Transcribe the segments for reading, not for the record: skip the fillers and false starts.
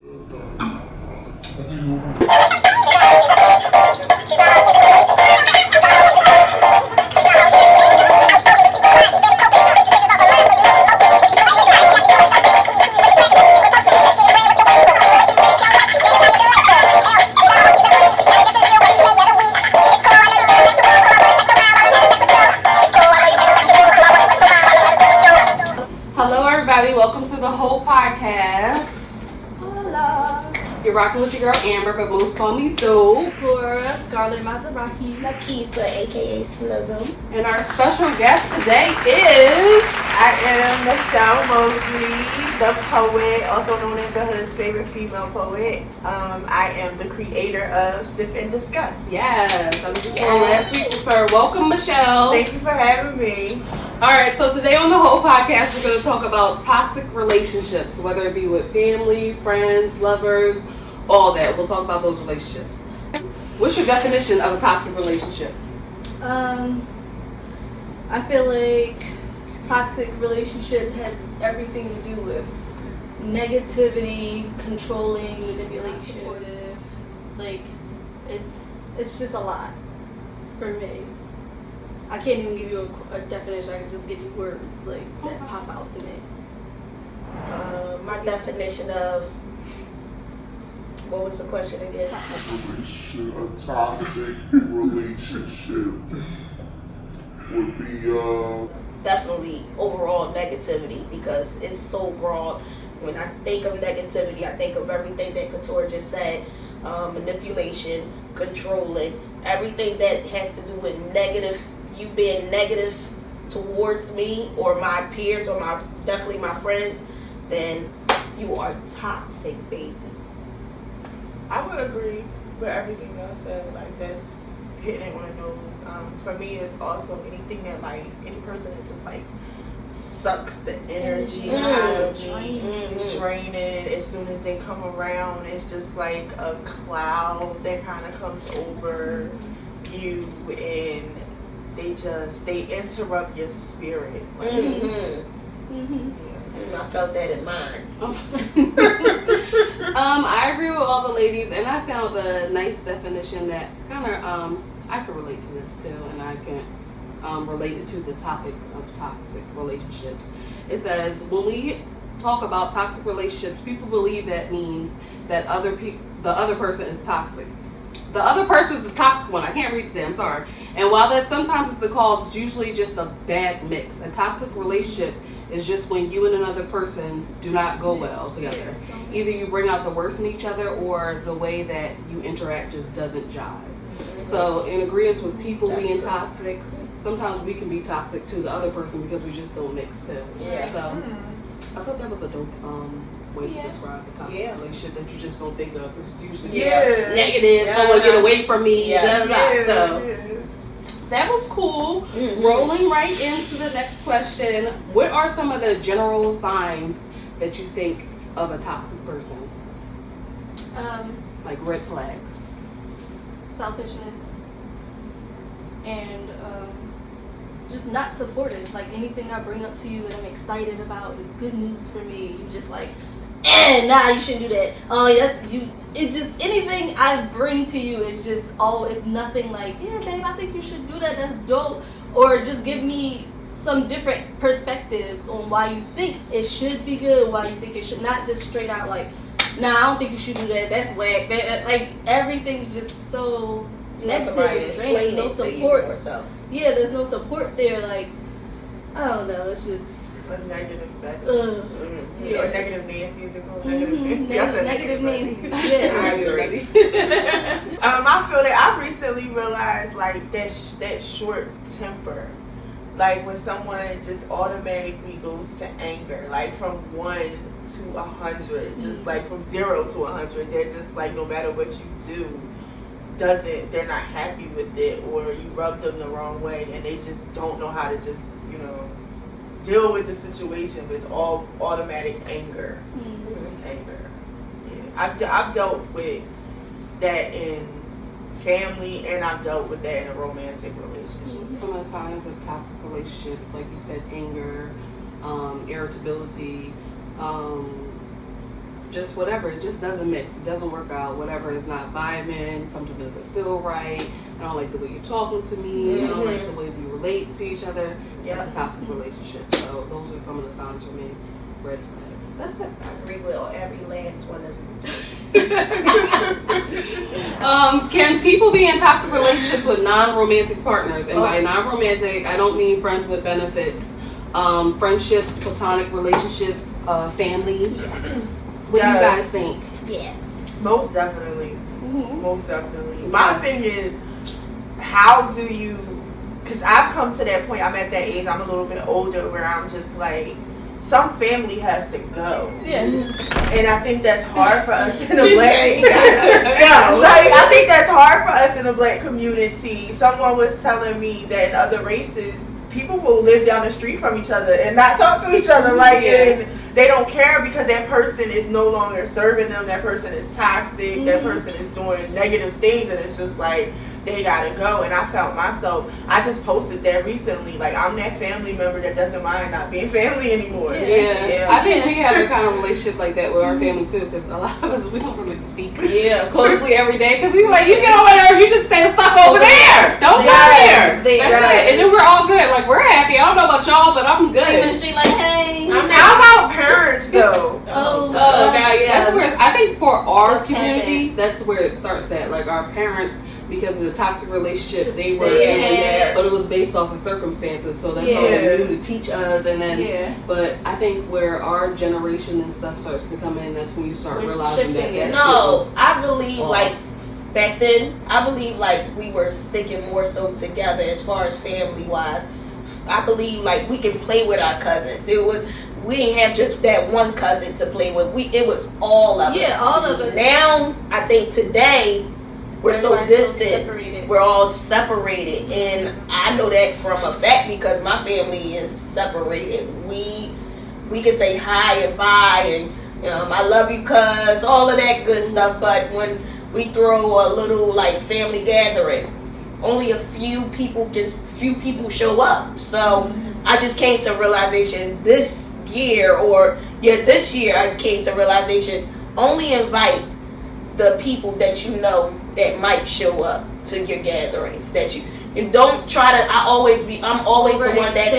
Hello, everybody. Welcome to the H.O.E podcast. Hola. You're rocking with your girl Amber, but most call me Dope. Tora, Scarlett Maserati, Nakisa, aka Snugum. And our special guest today is... I am Michelle Mosley, the poet, also known as the hood's favorite female poet. I am the creator of Sip and Discuss. Yes, I'm just on last week with her. Welcome, Michelle. Thank you for having me. All right, so today on the H.O.E podcast, we're going to talk about toxic relationships, whether it be with family, friends, lovers, all that. We'll talk about those relationships. What's your definition of a toxic relationship? I feel like toxic relationship has everything to do with negativity, controlling, manipulation, supportive. Like, it's just a lot for me. I can't even give you a definition. I can just give you words like that pop out to me. My definition of, what was the question again? A toxic relationship would be Definitely overall negativity, because it's so broad. When I think of negativity, I think of everything that Couture just said, manipulation, controlling, everything that has to do with negative, you being negative towards me or my peers or definitely my friends, then you are toxic, baby. I would agree with everything y'all said. Like, that's hitting it on the nose. For me, it's also anything that, like, any person that just like sucks the energy out of me, draining. As soon as they come around, it's just like a cloud that kind of comes over you, and they interrupt your spirit. Like, I felt that in mine. I agree with all the ladies, and I found a nice definition that kind of I can relate to this too, and I can relate it to the topic of toxic relationships. It says, when we talk about toxic relationships, people believe that means that the other person is toxic. The other person is a toxic one. I can't read today, I'm sorry. And while that sometimes is the cause, it's usually just a bad mix. A toxic relationship is just when you and another person do not go well together. Either you bring out the worst in each other, or the way that you interact just doesn't jive. So in agreement with people being toxic, sometimes we can be toxic to the other person because we just don't mix too. Yeah. So I thought that was a dope way to describe a toxic relationship that you just don't think of, because it's usually negative, someone get away from me, blah, blah. So that was cool. Rolling right into the next question, what are some of the general signs that you think of a toxic person? Like red flags. Selfishness and just not supportive. Like, anything I bring up to you and I'm excited about is good news for me. You just like, nah, you shouldn't do that. Oh, yes, you. It just, anything I bring to you is just, it's nothing like, yeah, babe, I think you should do that. That's dope. Or just give me some different perspectives on why you think it should be good, why you think it should not. Just straight out like, nah, I don't think you should do that. That's whack. Like, everything's just so negative. Draining. No support. Yeah, there's no support there. Like, I don't know. It's just a negative Becky. Or negative Nancy. Is it called negative Nancy? Negative Nancy. Yeah, I agree. I feel that I recently realized, like, that short temper. Like, when someone just automatically goes to anger, like from 1 to 100, just like from 0 to 100, they're just like, no matter what you do, they're not happy with it, or you rub them the wrong way, and they just don't know how to just, deal with the situation with all automatic anger. Anger. Yeah. I've dealt with that in family, and I've dealt with that in a romantic relationship. Some of the signs of toxic relationships, like you said, anger, irritability, just whatever. It just doesn't mix. It doesn't work out. Whatever is not vibing. Something doesn't feel right. I don't like the way you're talking to me. I don't like the way we relate to each other. That's a toxic relationship. So those are some of the signs for me. Red flags. That's it. I agree with every last one of them. Can people be in toxic relationships with non-romantic partners? And by non-romantic, I don't mean friends with benefits. Friendships, platonic relationships, family. What do you guys think? Yes. Most definitely. Most definitely. My thing is, how do you, because I've come to that point, I'm at that age, I'm a little bit older, where I'm just like, some family has to go. Yeah. And I think that's hard for us in the black I think that's hard for us in the black community. Someone was telling me that in other races, people will live down the street from each other and not talk to each other. And they don't care because that person is no longer serving them. That person is toxic. That person is doing negative things, and it's just like, they gotta go. And I felt myself, I just posted that recently, like, I'm that family member that doesn't mind not being family anymore. I think we have a kind of relationship like that with our family too, because a lot of us, we don't really speak closely every day, because we like, you get on my nerves, you just stay the fuck over there, don't go there. That's it. And then we're all good, like, we're happy. I don't know about y'all, but I'm good. In the street like, hey. How about parents though? That's where, I think for our community, that's where it starts at. Like, our parents, because of the toxic relationship they were in, but it was based off of circumstances, so that's all they knew to teach us. And then but I think where our generation and stuff starts to come in, that's when you start realizing that shit was I believe like back then, I believe like we were sticking more so together as far as family wise. I believe like we can play with our cousins. We didn't have just that one cousin to play with. It was all of us. Yeah, all of it. Now I think today we're so distant. We're all separated, and I know that from a fact because my family is separated. We can say hi and bye, and I love you, cuz, all of that good stuff. But when we throw a little like family gathering, only a few people show up. So I just came to realization this year I came to realization, only invite the people that you know that might show up to your gatherings, that you don't try to. I'm always the one that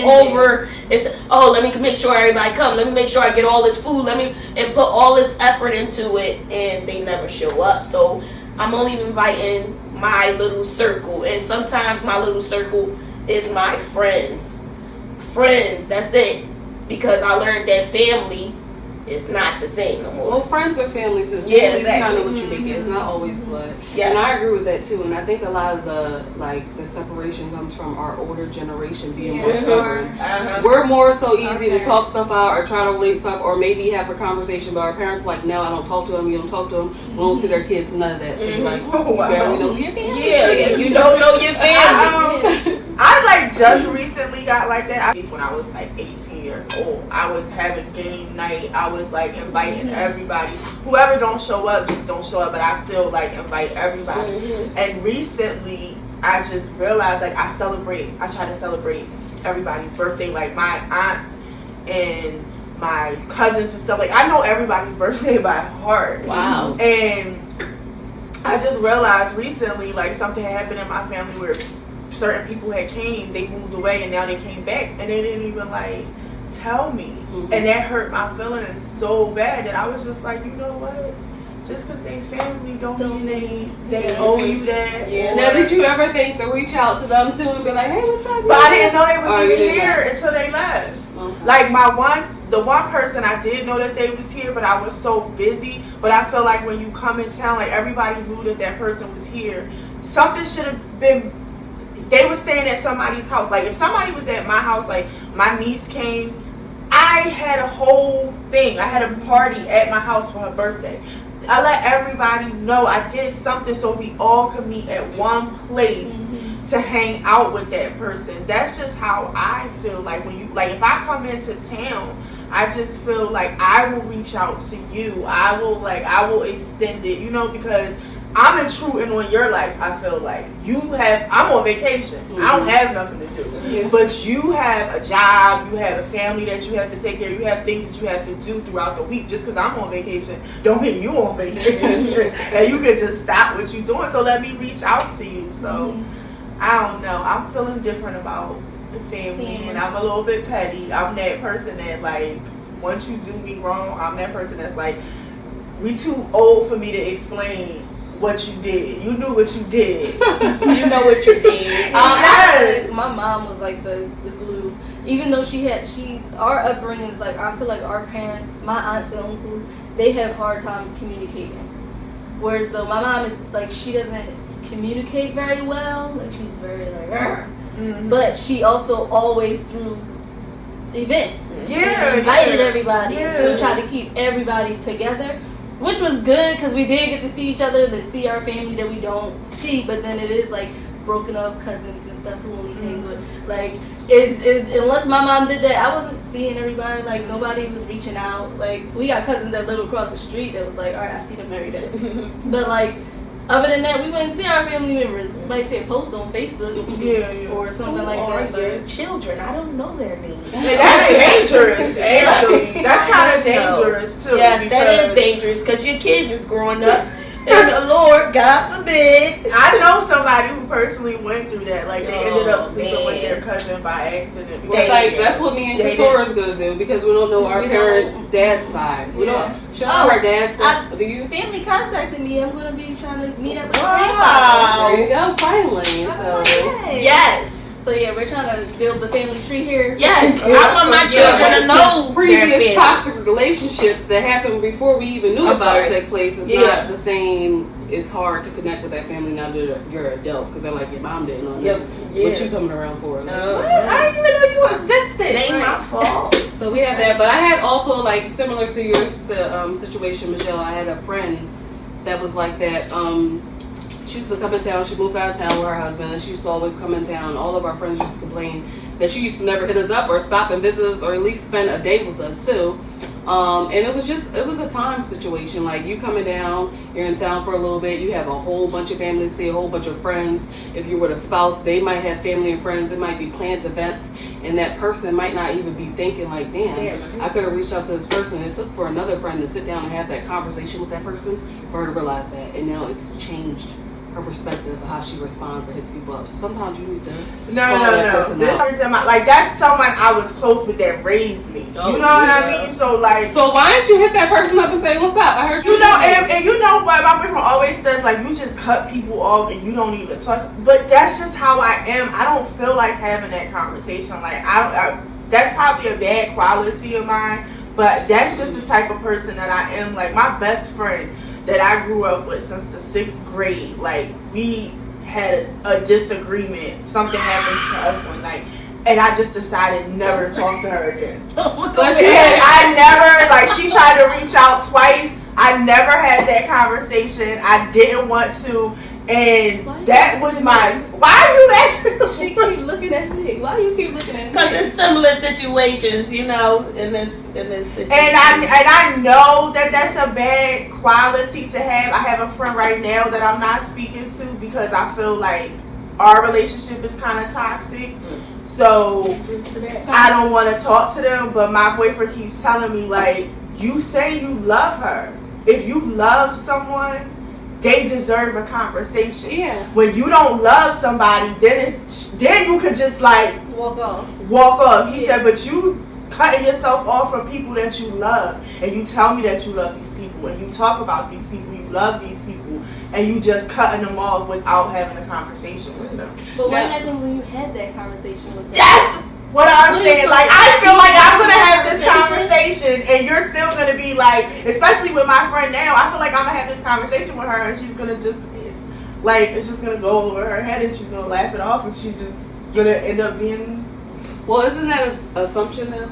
let me make sure everybody come, let me make sure I get all this food, and put all this effort into it, and they never show up. So I'm only inviting my little circle, and sometimes my little circle is my friends, that's it, because I learned that family is not the same no more. Well, friends are family too. Family is kind of what you make it. It's not always blood. Yeah. And I agree with that too. And I think a lot of the separation comes from our older generation being more stubborn. We're more so easy to talk stuff out or try to relate stuff or maybe have a conversation, but our parents are like, no, I don't talk to them, you don't talk to them. We don't see their kids, none of that. So you're like, you barely know your family. Yeah, you don't know your family. I like just recently got like that. When I was like 18 years old, I was having game night. I was like inviting everybody. Whoever don't show up, just don't show up. But I still like invite everybody. And recently, I just realized like I try to celebrate everybody's birthday. Like my aunts and my cousins and stuff. Like I know everybody's birthday by heart. Wow. And I just realized recently like something happened in my family where certain people they moved away, and now they came back, and they didn't even like tell me, and that hurt my feelings so bad that I was just like, you know what? Just because they family don't mean they owe you that. Yeah. Now, did you ever think to reach out to them too and be like, hey, what's up? But I didn't know they was even here until they left. Like the one person I did know that they was here, but I was so busy. But I feel like when you come in town, like everybody knew that person was here. Something should have been. They were staying at somebody's house. Like if somebody was at my house, like my niece came, I had a whole thing. I had a party at my house for her birthday. I let everybody know I did something so we all could meet at one place to hang out with that person. That's just how I feel. Like when you, like if I come into town, I just feel like I will reach out to you. I will extend it, because I'm intruding on your life. I feel like I'm on vacation. I don't have nothing to do. Yeah. But you have a job, you have a family that you have to take care of, you have things that you have to do throughout the week. Just because I'm on vacation don't mean you on vacation. And you can just stop what you're doing. So let me reach out to you. So I don't know. I'm feeling different about the family, and I'm a little bit petty. I'm that person that, like, once you do me wrong, I'm that person that's like, we too old for me to explain what you did. You knew what you did. You know what you did. My mom was like the glue. Even though our upbringing is like, I feel like our parents, my aunts and uncles, they have hard times communicating. Whereas though my mom is like, she doesn't communicate very well. Like, she's very like, but she also always threw events. Yeah, invited everybody. Yeah. Still tried to keep everybody together. Which was good because we did get to see each other, to see our family that we don't see. But then it is like broken off cousins and stuff who only hang with. Like, unless my mom did that, I wasn't seeing everybody. Like, nobody was reaching out. Like, we got cousins that live across the street that was like, all right, I see them every day. But like, other than that, we wouldn't see our family members. You might see a post on Facebook or something like that. Your But children, I don't know their names. And that's dangerous, actually. That's kind of dangerous, too. Yes, that is dangerous because your kids is growing up. And the Lord, God forbid. I know somebody who personally went through that. Like, they ended up sleeping with their cousin by accident. Well, like, that's what me and Katora is gonna do because we don't know our parents' dad's side. We don't. She don't know her dad's side. Do you? family contacted me. I'm gonna be trying to meet up with Wow. There you go. Finally. So. Yes. So yeah, we're trying to build the family tree here. Yes. I want my children to know previous toxic relationships that happened before we even knew about it take place. It's not the same. It's hard to connect with that family now that you're an adult because they're like, your mom didn't know this. What you coming around for? Like, what? I didn't even know you existed. It ain't my fault. So we have that, but I had also, like, similar to your situation, Michelle. I had a friend that was like that. She used to come in town. She moved out of town with her husband, and she used to always come in town. All of our friends used to complain that she used to never hit us up or stop and visit us or at least spend a day with us too. And it was a time situation. Like, you coming down, you're in town for a little bit, you have a whole bunch of family to see, a whole bunch of friends. If you're with a spouse, they might have family and friends. It might be planned events, and that person might not even be thinking like, damn, I could have reached out to this person. It took for another friend to sit down and have that conversation with that person for her to realize that. And now it's changed her perspective of how she responds and hits people up. So sometimes you need to No. This person, like, that's someone I was close with that raised me. You know what I mean? So, like, so why didn't you hit that person up and say, what's up? I heard you. You know, and you know what my boyfriend always says, like, you just cut people off and you don't even trust. But that's just how I am. I don't feel like having that conversation. Like, I that's probably a bad quality of mine, but that's just the type of person that I am. Like, my best friend that I grew up with since the 6th grade, like, we had a disagreement. Something happened to us one night, and I just decided never to talk to her again. But I never, like, she tried to reach out twice. I never had that conversation. I didn't want to. And that was my. Why are you asking? She keeps looking at me. Why do you keep looking at me? Because it's similar situations, you know, in this situation. And I know that that's a bad quality to have. I have a friend right now that I'm not speaking to because I feel like our relationship is kind of toxic. So I don't want to talk to them. But my boyfriend keeps telling me, like, you say you love her. If you love someone, they deserve a conversation. Yeah. When you don't love somebody, then you could just, like, walk off. He said, but you cutting yourself off from people that you love, and you tell me that you love these people, and you talk about these people, you love these people, and you just cutting them off without having a conversation with them. But what happened when you had that conversation with them? That's what I'm saying. Like, I feel like I'm gonna have this conversation, and you're still gonna be like, especially with my friend now, I feel like I'm gonna have this conversation with her, and she's gonna just, it's just gonna go over her head, and she's gonna laugh it off, and she's just gonna end up being. Well, isn't that an assumption now?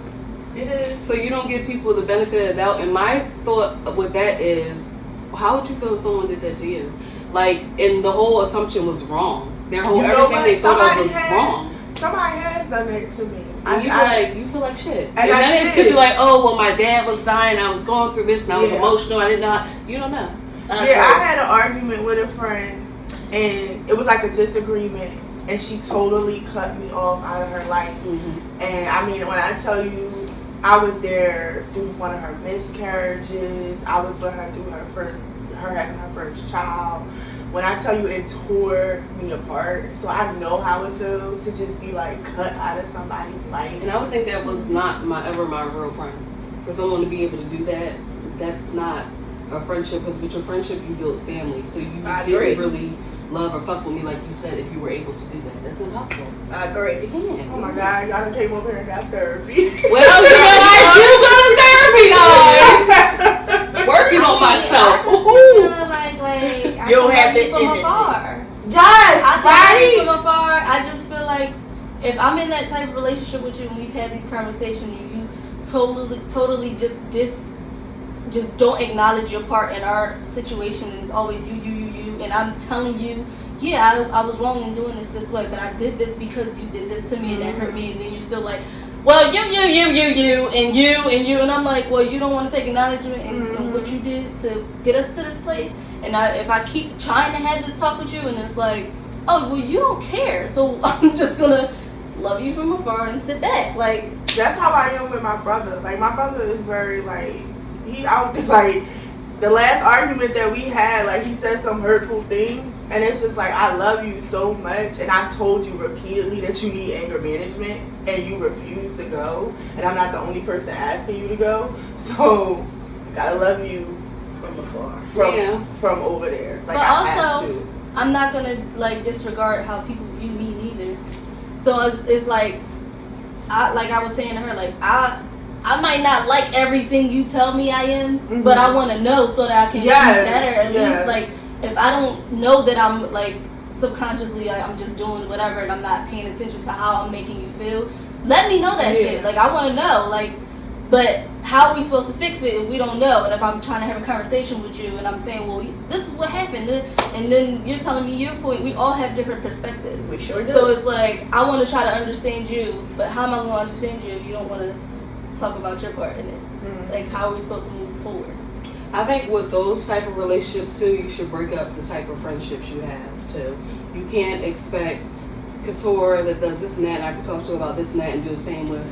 It is. So you don't give people the benefit of the doubt. And my thought with that is, how would you feel if someone did that to you? Like, and the whole assumption was wrong. Their whole everything they thought of was wrong. Somebody has done that to me. And you feel like shit. And then it could be like, oh, well, my dad was dying, I was going through this, and I was emotional, I didn't know. You don't know. I had an argument with a friend, and it was like a disagreement, and she totally cut me off out of her life. And I mean, when I tell you, I was there through one of her miscarriages. I was with her through her having her first child. When I tell you, it tore me apart. So I know how it feels to just be like cut out of somebody's life. And I would think that was not ever my real friend. For someone to be able to do that, that's not a friendship. Because with your friendship, you build family. So you didn't really love or fuck with me like you said if you were able to do that. That's impossible. I agree. You can't. Oh my God, y'all done came over here and got therapy. Well, you know, I do go to therapy, guys. Working on myself. I You don't have the from energy. afar. Yes, I right? from afar. I just feel like if I'm in that type of relationship with you and we've had these conversations and you totally just don't acknowledge your part in our situation and it's always you, and I'm telling you, yeah, I was wrong in doing this way, but I did this because you did this to me and that hurt me, and then you're still like, well, you, and I'm like, well, you don't want to take acknowledgement in what you did to get us to this place, and if I keep trying to have this talk with you, and it's like, oh, well, you don't care, so I'm just gonna love you from afar and sit back, like. That's how I am with my brother. Like, my brother is very, like, he out there, like, the last argument that we had, like, he said some hurtful things, and it's just like, I love you so much, and I told you repeatedly that you need anger management, and you refuse to go, and I'm not the only person asking you to go, so, gotta love you From afar. from over there. Like, But I have also, to. I'm not gonna, like, disregard how people view me neither. So it's like I was saying to her, like, I might not like everything you tell me I am, but I want to know so that I can be better. At least, like, if I don't know that I'm, like, subconsciously, I'm just doing whatever and I'm not paying attention to how I'm making you feel, let me know that shit. Like, I want to know, like, but how are we supposed to fix it if we don't know? And if I'm trying to have a conversation with you and I'm saying, well, this is what happened, and then you're telling me your point, we all have different perspectives. We sure do. So it's like, I want to try to understand you, but how am I going to understand you if you don't want to talk about your part in it? Like, how are we supposed to move forward? I think with those type of relationships too, you should break up the type of friendships you have too. You can't expect Couture that does this and that, and I can talk to her about this and that, and do the same with,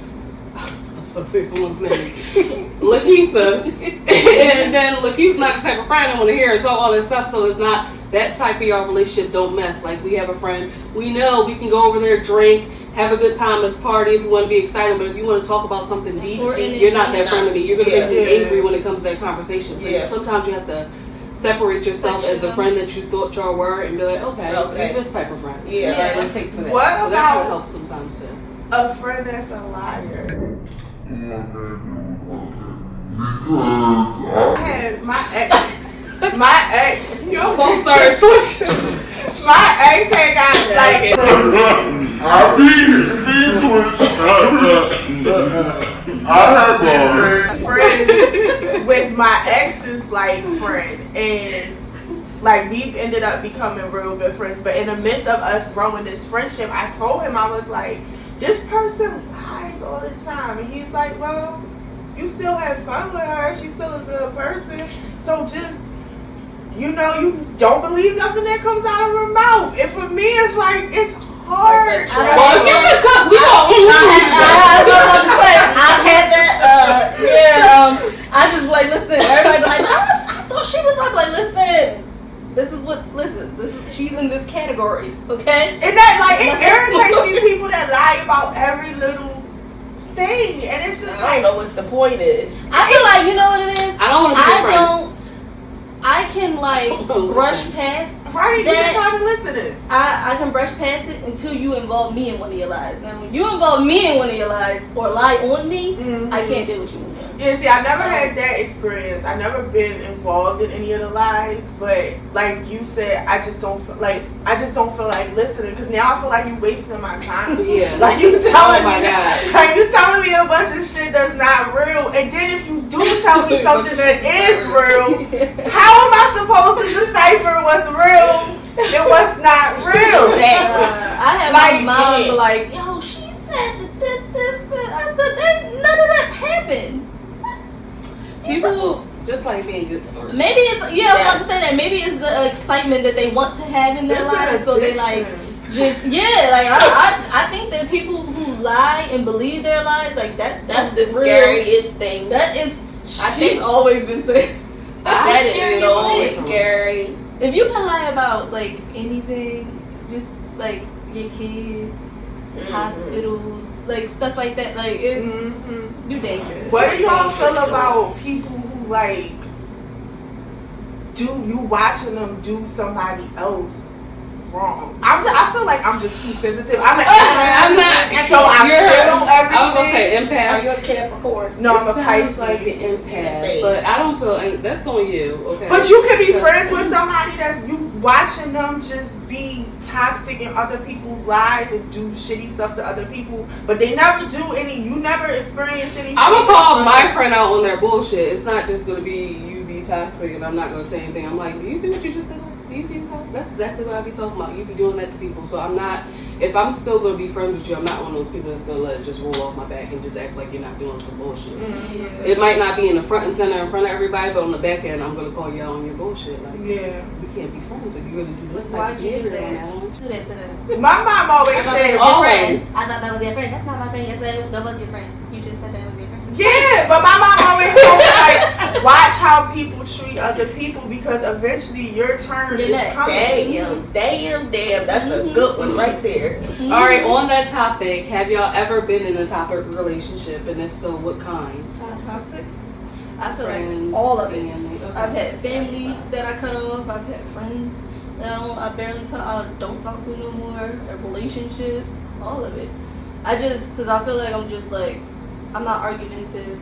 I was supposed to say someone's name, Lakeisha, and then Lakeisha's not the type of friend I want to hear and talk all this stuff, so it's not that type of your relationship. Don't mess. Like, we have a friend, we know we can go over there, drink, have a good time, let's party if we want to be excited, but if you want to talk about something deep, you're not that friend to me. You're going to make me angry when it comes to that conversation. So sometimes you have to separate yourself as the friend that you thought y'all were and be like, okay, you're this type of friend. Right, let's take for that. What so about that kind of helps sometimes too. A friend that's a liar? Because I had my ex, Y'all both started twitching. my ex had got like. I be twitch. I have a friend with my ex's like friend, and like we ended up becoming real good friends. But in the midst of us growing this friendship, I told him, I was like, this person lies all the time, and he's like, well, you still have fun with her, she's still a good person, so just, you know, you don't believe nothing that comes out of her mouth. And for me, it's like, it's hard. Well, give me a cup. We I've had that. I just be like, listen. Everybody be like, I thought she was like, listen. This is she's in this category, okay? And that, like, it irritates me, people that lie about every little thing, and it's just I don't know what the point is. I feel like, you know what it is. I don't want to be a friend. I can like brush past right. that. You can try to listen. I can brush past it until you involve me in one of your lies. Now, when you involve me in one of your lies or lie on me, I can't deal with you anymore. Yeah, see, I never had that experience. I've never been involved in any of the lies, but like you said, I just don't feel like listening, because now I feel like you're wasting my time. Yeah, like you telling me, like you telling me a bunch of shit that's not real, and then if you do tell me something that is real, how am I supposed to decipher what's real and what's not real? I have my mom be like, yo, she said this. I said that none of that happened. Just like being good stories. Maybe it's I was about to say that. Maybe it's the excitement that they want to have in their lives, so they like just I think that people who lie and believe their lies, like that's the scariest thing. That is. She's always been saying. That is so scary. If you can lie about like anything, just like your kids, hospitals, like stuff like that, like it's you're dangerous. What do y'all feel about people who like you watching them do somebody else wrong? I feel like I'm just too sensitive. I'm not. So I feel everything. I was gonna say empath. Are you a Capricorn? No, I'm a Pisces. Like an empath, but I don't feel that's on you. Okay. But you can be friends with somebody that's you watching them just be toxic in other people's lives and do shitty stuff to other people, but they never do any. You never experience any. I'm gonna call my friend out on their bullshit. It's not just gonna be you be toxic and I'm not gonna say anything. I'm like, do you see what you just did? Do you see yourself? That's exactly what I be talking about. You be doing that to people. So I'm not, if I'm still going to be friends with you, I'm not one of those people that's going to let it just roll off my back and just act like you're not doing some bullshit. Mm-hmm. It might not be in the front and center in front of everybody, but on the back end, I'm going to call you out on your bullshit. Like, we can't be friends if you really do this type of behavior. Do that to them? My mom always said, always. I thought that was your friend. That's not my friend. Yes, that was your friend. You just said that was your friend. Yeah, but my mom always told me, like, watch how people treat other people because eventually your turn is coming. Damn. That's a good one right there. Mm-hmm. All right, on that topic, have y'all ever been in a toxic relationship? And if so, what kind? Toxic? I feel Friends, like all of it. family. Okay. I've had family that I cut off. I've had friends that I don't talk to no more. A relationship, all of it. Because I feel like I'm just like, I'm not argumentative.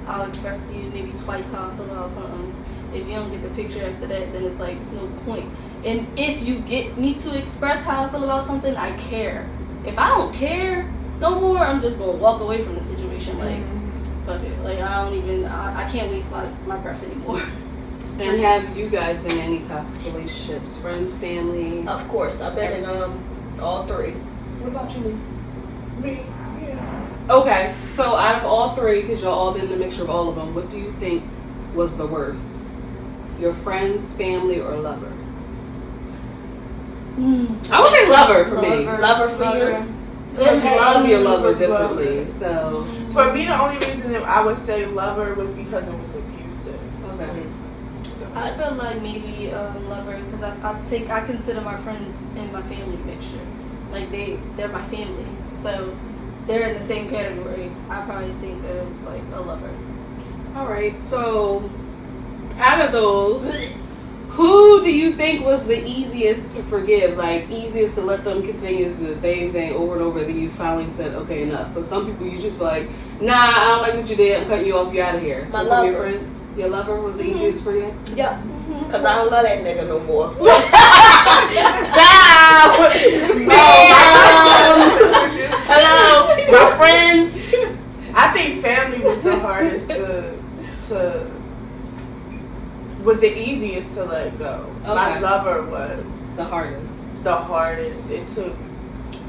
I'll express to you maybe twice how I feel about something. If you don't get the picture after that, then it's like, it's no point. And if you get me to express how I feel about something, I care. If I don't care no more, I'm just going to walk away from the situation. Like, fuck it. Like, I can't waste my breath anymore. And have you guys been in any toxic relationships? Friends, family? Of course. I've been in all three. What about you? Me? Yeah. Okay, so out of all three, because y'all all been in a mixture of all of them, what do you think was the worst? Your friends, family, or lover? I would say lover for me. Lover for you? You love your lover differently. So for me, the only reason that I would say lover was because it was abusive. Okay. I feel like maybe lover because I consider my friends and my family mixture. Like they're my family, so they're in the same category. I probably think that it was like a lover. All right. So out of those, who do you think was the easiest to forgive? Like easiest to let them continue to do the same thing over and over? That you finally said, okay, enough. But some people you just like, nah, I don't like what you did. I'm cutting you off. You're out of here. My so lover. Your friend. Your lover was the easiest for you? Yeah. Because I don't love that nigga no more. Hello. My friends. I think family was the hardest was the easiest to let go. Okay. My lover was the hardest.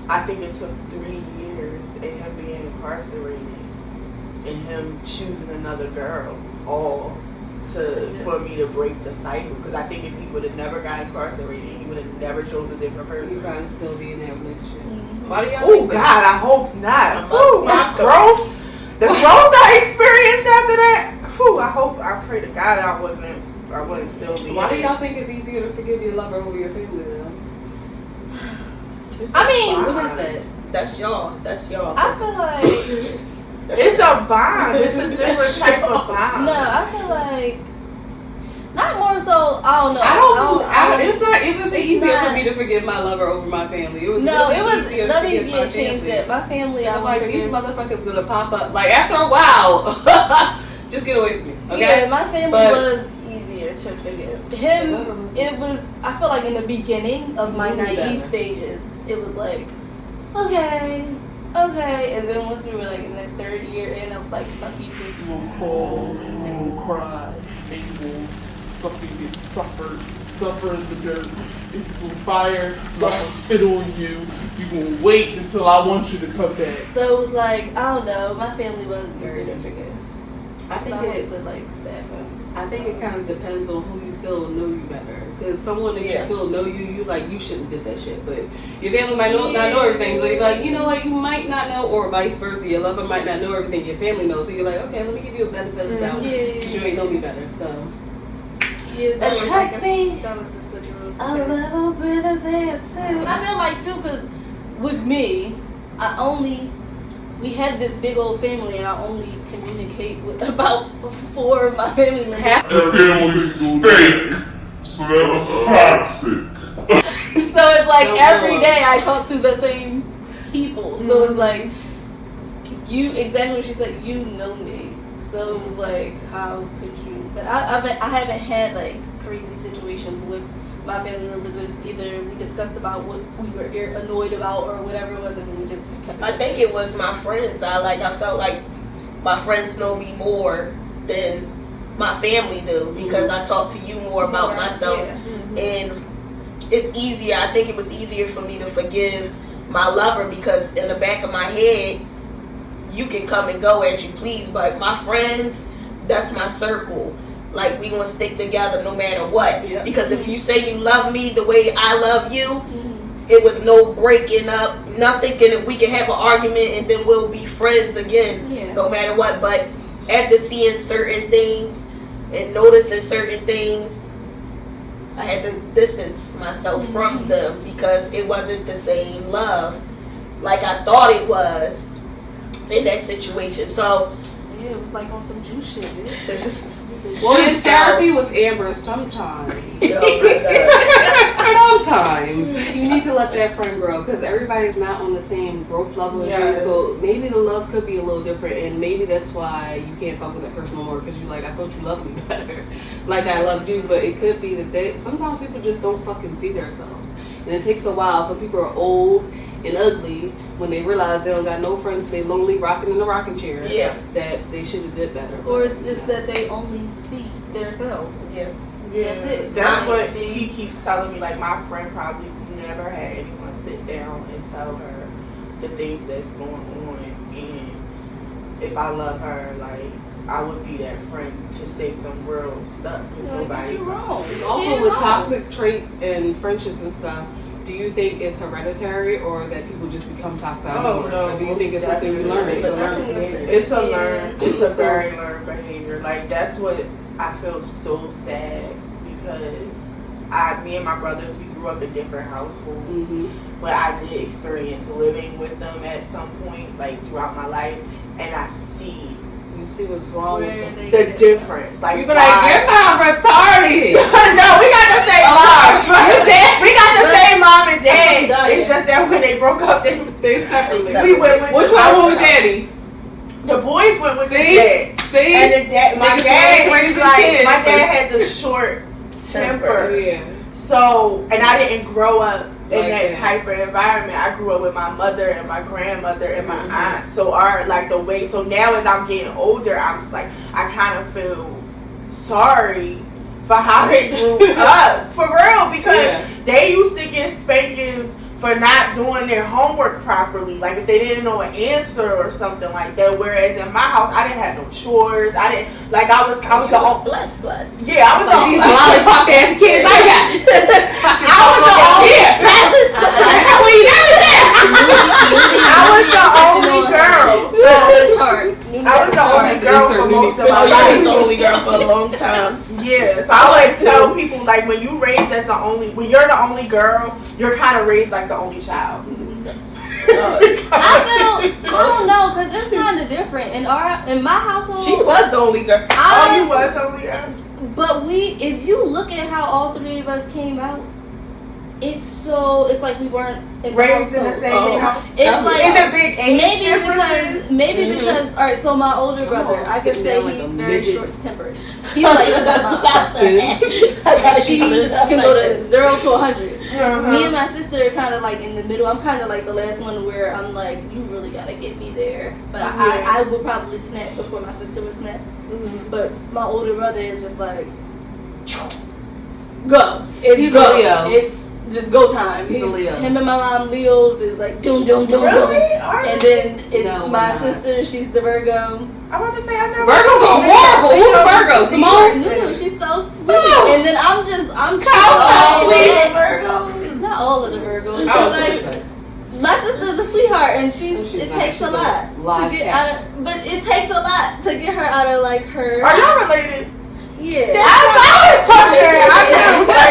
I think it took 3 years and him being incarcerated and him choosing another girl for me to break the cycle. Because I think if he would have never got incarcerated, he would have never chose a different person. You'd probably still be in that relationship. Why do y'all Oh God, I hope not. My growth, the growth I experienced after that. I pray to God I wouldn't still be. Why do y'all think it's easier to forgive your lover over your family though? What is that? That's y'all. I feel like it's a bond. It's a different type of bond. No, I feel like not more so. I don't know. It's not. It was easier for me to forgive my lover over my family. It was easier to forgive my family. Change that. My family. I'm like, these motherfuckers gonna pop up. Like after a while, just get away from me. Okay. Yeah, my family was easier to forgive. Him, it was. I feel like in the beginning of my naive stages, it was like, okay, and then once we were like in that 3rd year in, I was like, fuck you, bitch. You will crawl, you will cry, and you will fucking get suffer in the dirt. If you will fire, someone spit on you, you will wait until I want you to come back. So it was like, I don't know, my family was easier to forgive. I think I wanted to like stab him. I think it kind of depends on who you feel know you better. Because someone that you feel know you like, you shouldn't have did that shit. But your family might not know everything. So you're like, you know what, you might not know, or vice versa. Your lover might not know everything your family knows. So you're like, okay, let me give you a benefit of the doubt. Because you ain't know me better. So. Yeah, that was the situation. A little bit of that too. I feel like too, because with me, we have this big old family, and I only communicate with about 4 of my family members. Your family's fake, so that was toxic. So it's like every day I talk to the same people. So it's like, exactly what she said, you know me. So it was like, how could you? But I haven't had like crazy situations with my family members. It's either we discussed about what we were annoyed about or whatever it was, and we just kept it. I think it was my friends. I felt like my friends know me more than my family do because I talk to you more about myself, and it's easier. I think it was easier for me to forgive my lover because in the back of my head, you can come and go as you please, but my friends, that's my circle. Like, we gonna stick together no matter what. Yep. Because if you say you love me the way I love you, it was no breaking up, nothing. We can have an argument and then we'll be friends again, no matter what. But after seeing certain things and noticing certain things, I had to distance myself from them because it wasn't the same love like I thought it was in that situation. So yeah, it was like on some juice shit, bitch. Well, in therapy with Amber, sometimes you need to let that friend grow because everybody's not on the same growth level as you. So maybe the love could be a little different, and maybe that's why you can't fuck with that person no more because you're like, I thought you loved me better, like I loved you. But it could be that sometimes people just don't fucking see themselves, and it takes a while. Some people are old and ugly when they realize they don't got no friends, they lonely rocking in the rocking chair. That they should have did better. Or it's just that they only see themselves. That's it. That's what he keeps telling me. Like, my friend probably never had anyone sit down and tell her the things that's going on, and if I love her, like, I would be that friend to say some real stuff. Nobody wrong. It's also with toxic traits and friendships and stuff. Do you think it's hereditary or that people just become toxic? No. Or do you think it's something you learn? It's a learned behavior. It's a learned. It's a very learned behavior. Like, that's what I feel so sad because me and my brothers, we grew up in different households, but I did experience living with them at some point, like throughout my life, and I see. You see what's wrong with them. The difference. Like, people like, your mom retarded. No, we got the same mom. We got the same mom and dad. It's just that when they broke up, they separately. We went with which one went with daddy? The boys went with the dad. See? And the dad, my dad has a short temper. So, and I didn't grow up in that type of environment. I grew up with my mother and my grandmother and my aunt. So so now as I'm getting older, I'm just like, I kind of feel sorry for how they grew up. For real, because they used to get spankings for not doing their homework properly. Like, if they didn't know an answer or something like that. Whereas in my house, I didn't have no chores. I was the only blessed. Yeah, I was the only lollipop ass kids I got. I was the only girl. I was the only girl for most of my life. I was the only girl for a long time. Yeah, so I always tell people, like, when you're the only girl, you're kind of raised like the only child. I don't know, because it's kind of different. In my household, she was the only girl. You was the only girl. But if you look at how all 3 of us came out, it's like we weren't raised in the same house. It's like it's a big age difference. Maybe because all right. So my older brother, I could say he's very short tempered. He's like she can go to 0 to 100. Me and my sister are kind of like in the middle. I'm kind of like the last one where I'm like, you really gotta get me there. But I would probably snap before my sister would snap. But my older brother is just like, go. It's just go time. He's a Leo. Him and my mom Leos is like doom. Really? Are And you? then it's No, my we're not. sister. She's the Virgo. I'm about to say I never. Virgos are horrible. Who's a Virgo? Simone? No, she's so sweet. Oh. And then I'm How sweet. Virgo. Not all of the Virgos. I But was like, gonna say. my sister's a sweetheart, and She's it not. takes She's a lot to live get cat. out of. But it takes a lot to get her out of like her. Are y'all related? Yeah.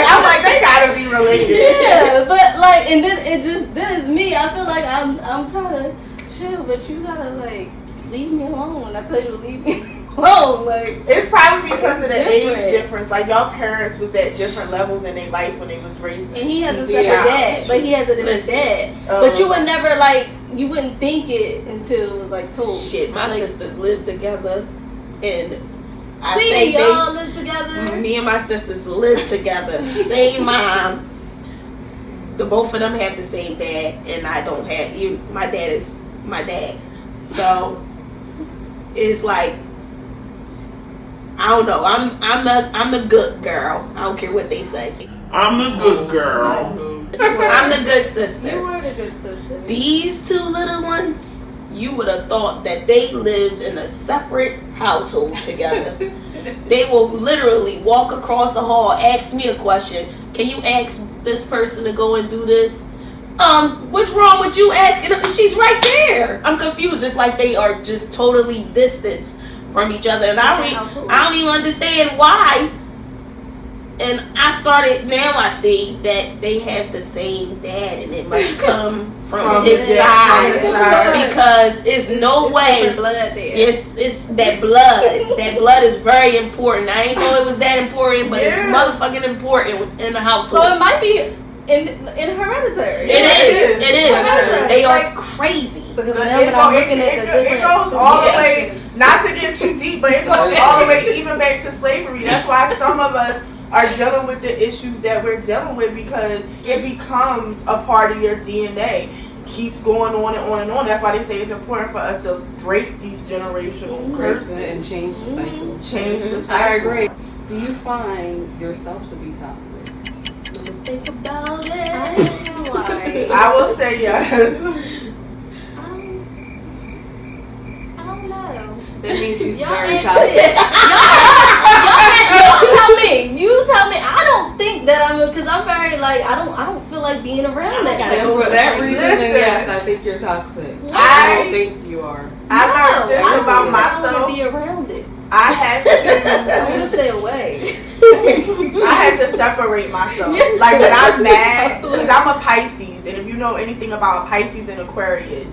I'm like, they gotta be related. Yeah, but like, and then it's me. I feel like I'm kind of chill, but you gotta like leave me alone when I tell you to leave me alone. Like, It's probably because of the Different. age difference. Like y'all parents was at different levels in their life when they was raising. and he has a Yeah. separate dad, but he has a different Listen. dad. Oh, But you would okay. never like, you wouldn't think it until it was like told. Shit, my Like, sisters live together, and I See, think y'all live together. me and my sisters live together. Same mom. The both of them have the same dad, and I don't have you. My dad is my dad, so it's like I don't know. I'm the good girl. I don't care what they say. I'm the good girl. I'm the good You sister. were the good sister. These two little ones, you would have thought that they lived in a separate household together. They will literally walk across the hall, ask me a question. Can you ask this person to go and do this? What's wrong with you asking her? She's right there. I'm confused. It's like they are just totally distanced from each other, and I don't even understand why. And now I see that they have the same dad, and it must come from his side, because it's no way. Different blood there. It's that blood. That blood is very important. I ain't know it was that important, but it's motherfucking important in the household. So it might be in hereditary. It is. Hereditary. They are Like, crazy. because now that I'm looking at the different it goes all the way, situations. not to get too deep, but it goes all the way even back to slavery. That's why some of us are dealing with the issues that we're dealing with, because it becomes a part of your DNA. Keeps going on and on and on. That's why they say it's important for us to break these generational curses. And change the cycle. Change the I cycle. agree. Do you find yourself to be toxic? Think about it. I will say yes. I don't know. That means she's Y'all very answer toxic. it. Y'all tell me. You tell me. I don't think that because I'm very like I don't feel like being around that. gotta type And of for that stuff. reason, Listen. then yes, I think you're toxic. I I- don't think you are. I learned this I don't about think I myself. want to be around it. I had I want to. to stay away. I had to separate myself. Like when I'm mad, because I'm a Pisces, and if you know anything about Pisces and Aquarius,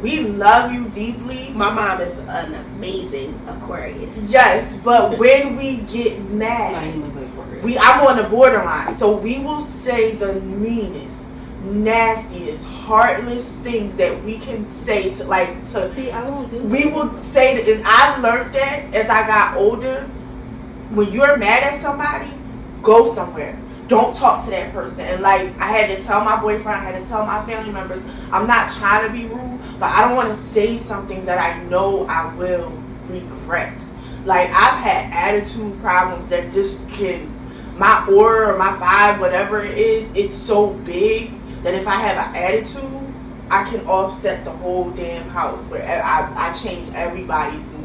we love you deeply. My mom is an amazing Aquarius. Yes, but when we get mad, Mine was like Aquarius. I'm on the borderline. So we will say the meanest, nastiest, heartless things that we can say to See, I won't do. we will say that. And I learned that as I got older. When you're mad at somebody, go somewhere. Don't talk to that person. And like I had to tell my boyfriend, I had to tell my family members, I'm not trying to be rude, but I don't want to say something that I know I will regret. Like I've had attitude problems that just my aura or my vibe, whatever it is, it's so big that if I have an attitude, I can offset the whole damn house. Where I change everybody's mood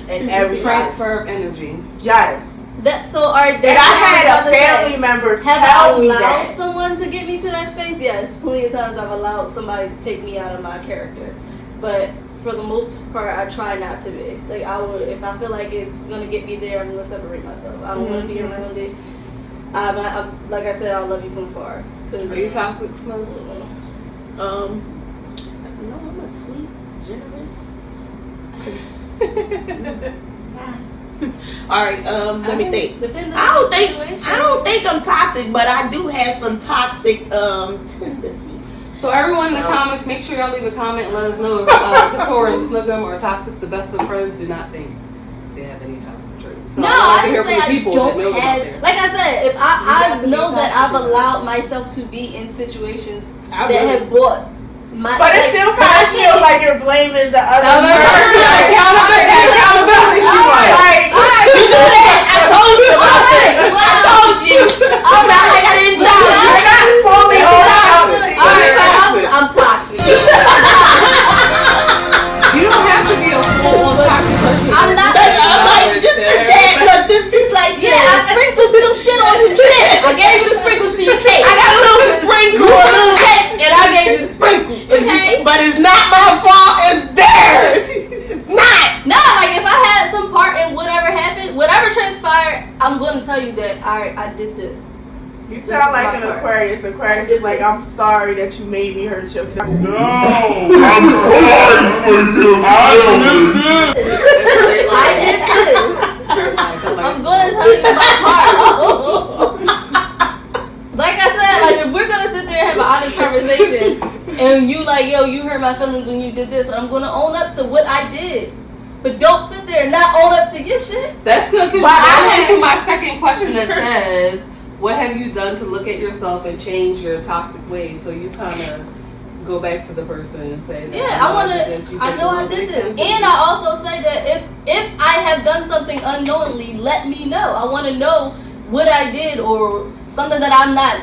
and everything. Transfer of energy. Yes. That so are And I had a family member Have I tell me allowed that. someone to get me to that space? Yes, plenty of times I've allowed somebody to take me out of my character, but for the most part, I try not to be. Like I would, if I feel like it's gonna get me there, I'm gonna separate myself. I don't want to be around it. Like I said, I'll love you from afar. Are you toxic, Smokes? No, I'm a sweet, generous. All right, let me think. Depends on I don't the think situation. I don't think I'm toxic, but I do have some toxic tendencies. So everyone in the comments, make sure y'all leave a comment and let us know if Couture and Snuggum are toxic. The best of friends do not think they have any toxic traits. So No, I'd like I to hear didn't say from the I people that don't know about have. there. Like I said, if You I have to be know that toxic. I've allowed myself to be in situations I that would. have brought my. But it still kind of feels like you're blaming the other person. Accountability, she right. Like, You do that. I told you about this. I told you. I'm not like I didn't tell you. You're not fully toxic. I'm toxic. You don't have to be a full-on toxic person. I'm not. I'm like, just a dad, but this is like, Yeah, I sprinkled some shit on some shit. I gave you the sprinkles to your cake. I got a little sprinkle. You a little cake, and I gave you the sprinkles. Okay. But it's not my fault, it's theirs. It's not. No, like if I had some part in whatever happened, whatever transpired, I'm going to tell you that I did this. You sound like an Aquarius. Aquarius is like, I'm sorry that you made me hurt your feelings. No, I'm sorry for your feelings. I did this. I'm going to tell you my part. Like I said, like if we're going to sit there and have an honest conversation and you like, yo, you hurt my feelings when you did this, I'm going to own up to what I did. But don't sit there and not own up to your shit. That's good because you're going into my second question that says, what have you done to look at yourself and change your toxic ways? So you kind of go back to the person and say, that, yeah, I know I did this. And I also say that if I have done something unknowingly, let me know. I want to know what I did or something that I'm not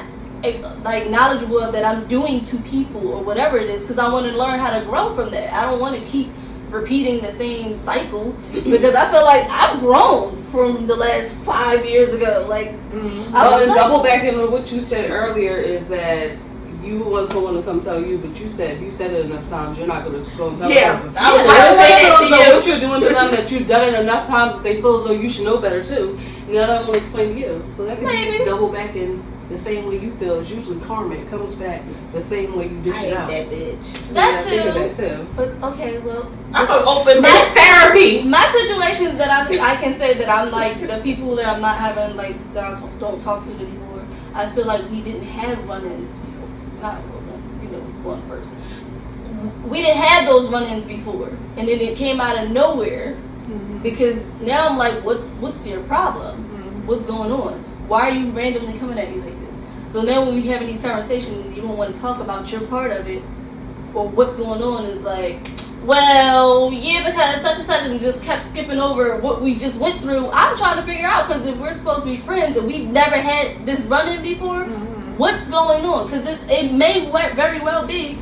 like knowledgeable of that I'm doing to people or whatever it is, because I want to learn how to grow from that. I don't want to keep repeating the same cycle because I feel like I've grown from the last 5 years ago. Like, and double back into what you said earlier is that you want someone to come tell you, but you said it enough times, you're not going to go and tell the person. I was So what you're doing to them that you've done it enough times that they feel as though you should know better too. And that I'm going to explain to you. So that could be double back in the same way you feel. It's usually karma. It comes back the same way you dish it out. I hate that bitch. So that that too. But okay, well, I'm open my therapy. My situations that I can say that I'm like the people that I'm not having like that I don't talk to anymore. I feel like we didn't have run-ins before. Not one person. We didn't have those run-ins before, and then it came out of nowhere because now I'm like, what's your problem? What's going on? Why are you randomly coming at me like this? So now when we're having these conversations, you don't want to talk about your part of it or what's going on. Is like, well, yeah, because such and such, and just kept skipping over what we just went through. I'm trying to figure out, because if we're supposed to be friends and we've never had this run-in before, what's going on? Because it may very well be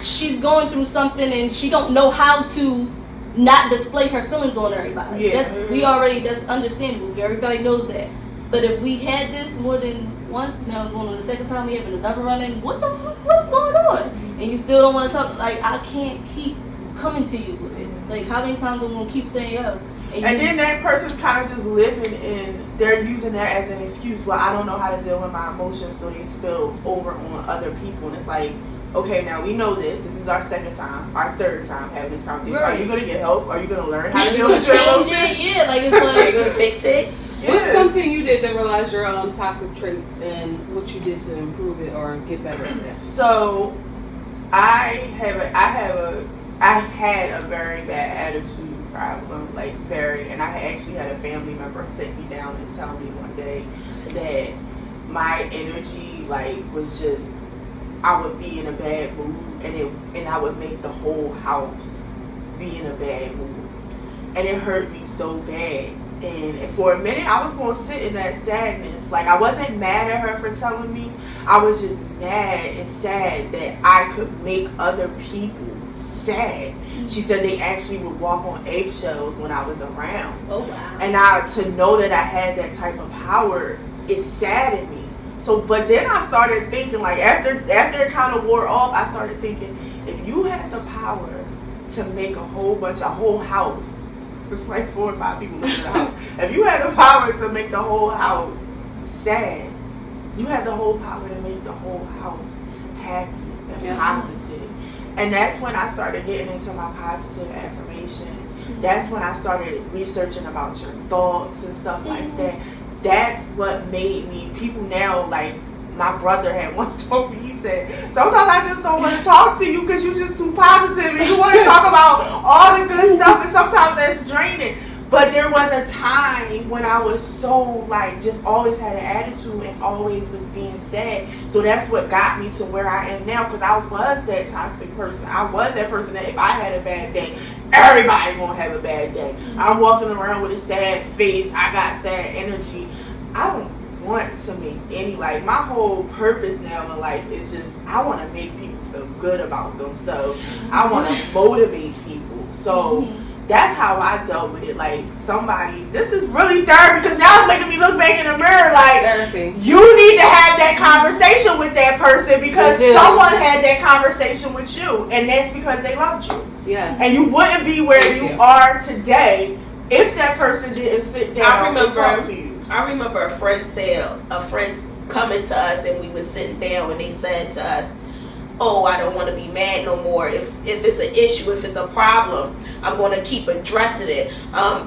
she's going through something and she don't know how to not display her feelings on everybody. Yeah. That's understandable. Everybody knows that. But if we had this more than once, now it's going on the second time we having another run-in, what the fuck, what's going on? And you still don't want to talk. Like, I can't keep coming to you with it. Like, how many times am I going to keep saying, yo? And then that person's kind of just living in, they're using that as an excuse. Well, I don't know how to deal with my emotions, so they spill over on other people. And it's like, okay, now we know this. This is our second time, our third time having this conversation. Right. Are you going to get help? Are you going to learn how to deal with your emotions? Yeah, like it's like, Are you gonna fix it? Yeah. What's something you did to realize your toxic traits and what you did to improve it or get better at that? So, I had a very bad attitude problem, like and I actually had a family member sit me down and tell me one day that my energy was just, I would be in a bad mood and I would make the whole house be in a bad mood, and it hurt me so bad. And for a minute, I was going to sit in that sadness. Like, I wasn't mad at her for telling me. I was just mad and sad that I could make other people sad. She said they actually would walk on eggshells when I was around. Oh, wow. And to know that I had that type of power, it saddened me. So, but then I started thinking, like, after it kind of wore off, I started thinking, if you had the power to make a whole house, it's like 4 or 5 people living in the house. If you had the power to make the whole house sad, you had the whole power to make the whole house happy and positive. And that's when I started getting into my positive affirmations. That's when I started researching about your thoughts and stuff like that. That's what made me, people now, like, my brother had once told me, he said, sometimes I just don't want to talk to you because you're just too positive and you want to talk about all the good stuff, and sometimes that's draining. But there was a time when I was so, like, just always had an attitude and always was being sad. So that's what got me to where I am now, because I was that toxic person. I was that person that if I had a bad day, everybody gonna have a bad day. I'm walking around with a sad face. I got sad energy. I don't want to make any, like, my whole purpose now in life is just, I want to make people feel good about themselves. I want to motivate people. So that's how I dealt with it. Like, somebody, this is really therapy, because now it's making me look back in the mirror like, Therapy. you need to have that conversation with that person, because someone had that conversation with you, and that's because they loved you. Yes. And you wouldn't be where you are today if that person didn't sit down and talk to you. I remember a friend coming to us, and we were sitting down, and they said to us, oh, I don't want to be mad no more. If it's an issue, if it's a problem, I'm going to keep addressing it,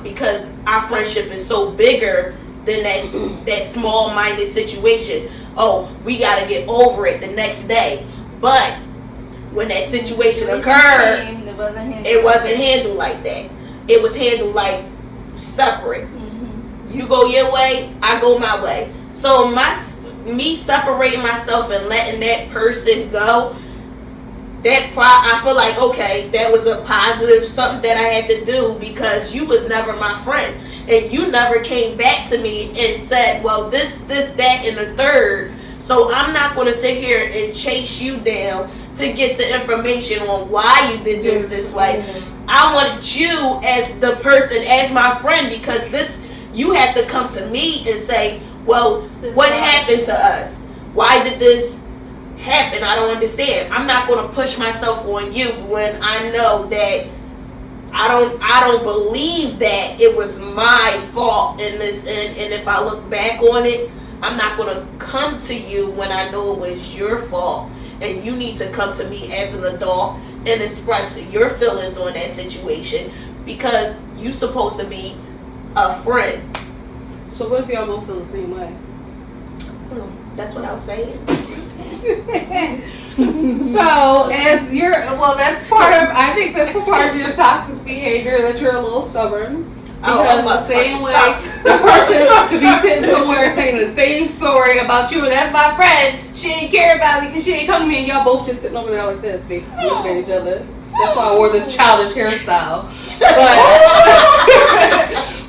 because our friendship is so bigger than that small-minded situation. Oh, we got to get over it the next day. But when that situation occurred, it wasn't handled like that. It was handled like separate. You go your way, I go my way. So me separating myself and letting that person go, I feel like, okay, that was a positive, something that I had to do, because you was never my friend. And you never came back to me and said, well, this, that, and the third. So I'm not going to sit here and chase you down to get the information on why you did this way. I want you as the person, as my friend, because you have to come to me and say, well, what happened to us? Why did this happen? I don't understand. I'm not going to push myself on you when I know that I don't believe that it was my fault in this, and if I look back on it, I'm not going to come to you when I know it was your fault. And you need to come to me as an adult and express your feelings on that situation, because you're supposed to be a friend. So what if y'all both feel the same way? That's what I was saying. So as that's part of, I think that's a part of your toxic behavior, that you're a little stubborn. Because the same way the person could be sitting somewhere saying the same story about you, and that's my friend, she ain't care about me because she ain't come to me, and y'all both just sitting over there like this, basically looking at each other. That's why I wore this childish hairstyle.